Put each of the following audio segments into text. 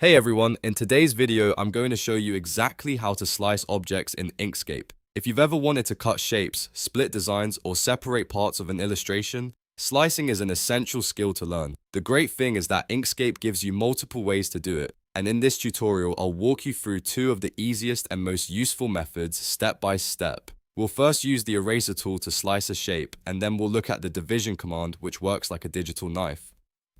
Hey everyone, in today's video I'm going to show you exactly how to slice objects in Inkscape. If you've ever wanted to cut shapes, split designs, or separate parts of an illustration, slicing is an essential skill to learn. The great thing is that Inkscape gives you multiple ways to do it, and in this tutorial I'll walk you through two of the easiest and most useful methods step by step. We'll first use the eraser tool to slice a shape, and then we'll look at the division command, which works like a digital knife.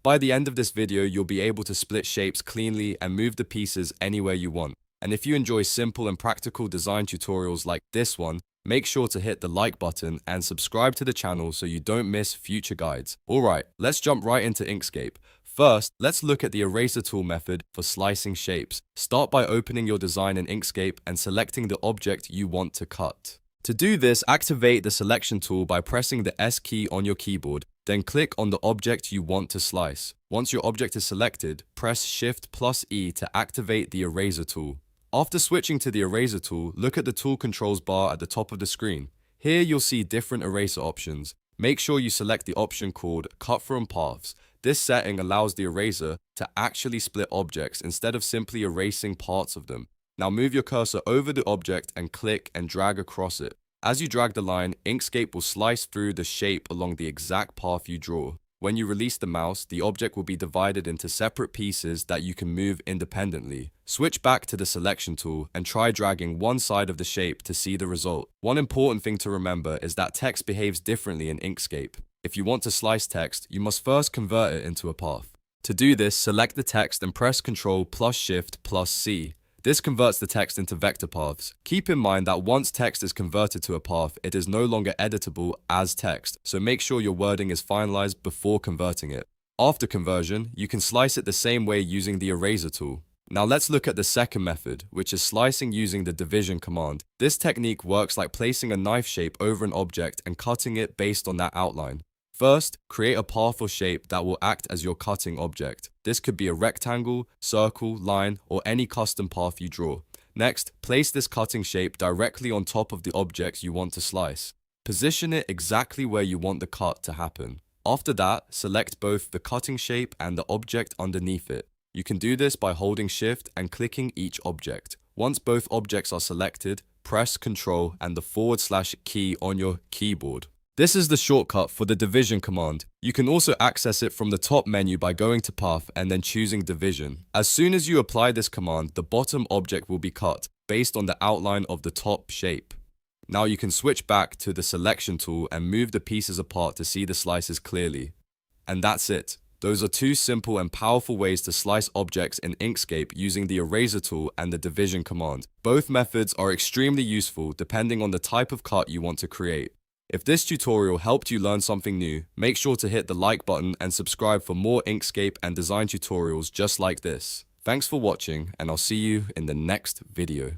By the end of this video, you'll be able to split shapes cleanly and move the pieces anywhere you want. And if you enjoy simple and practical design tutorials like this one, make sure to hit the like button and subscribe to the channel so you don't miss future guides. Alright, let's jump right into Inkscape. First, let's look at the eraser tool method for slicing shapes. Start by opening your design in Inkscape and selecting the object you want to cut. To do this, activate the selection tool by pressing the S key on your keyboard. Then click on the object you want to slice. Once your object is selected, press Shift+E to activate the eraser tool. After switching to the eraser tool, look at the tool controls bar at the top of the screen. Here you'll see different eraser options. Make sure you select the option called Cut From Paths. This setting allows the eraser to actually split objects instead of simply erasing parts of them. Now move your cursor over the object and click and drag across it. As you drag the line, Inkscape will slice through the shape along the exact path you draw. When you release the mouse, the object will be divided into separate pieces that you can move independently. Switch back to the selection tool and try dragging one side of the shape to see the result. One important thing to remember is that text behaves differently in Inkscape. If you want to slice text, you must first convert it into a path. To do this, select the text and press Ctrl+Shift+C. This converts the text into vector paths. Keep in mind that once text is converted to a path, it is no longer editable as text, so make sure your wording is finalized before converting it. After conversion, you can slice it the same way using the eraser tool. Now let's look at the second method, which is slicing using the division command. This technique works like placing a knife shape over an object and cutting it based on that outline. First, create a path or shape that will act as your cutting object. This could be a rectangle, circle, line, or any custom path you draw. Next, place this cutting shape directly on top of the object you want to slice. Position it exactly where you want the cut to happen. After that, select both the cutting shape and the object underneath it. You can do this by holding Shift and clicking each object. Once both objects are selected, press Ctrl and the / key on your keyboard. This is the shortcut for the division command. You can also access it from the top menu by going to Path and then choosing Division. As soon as you apply this command, the bottom object will be cut based on the outline of the top shape. Now you can switch back to the selection tool and move the pieces apart to see the slices clearly. And that's it. Those are two simple and powerful ways to slice objects in Inkscape using the eraser tool and the division command. Both methods are extremely useful depending on the type of cut you want to create. If this tutorial helped you learn something new, make sure to hit the like button and subscribe for more Inkscape and design tutorials just like this. Thanks for watching, and I'll see you in the next video.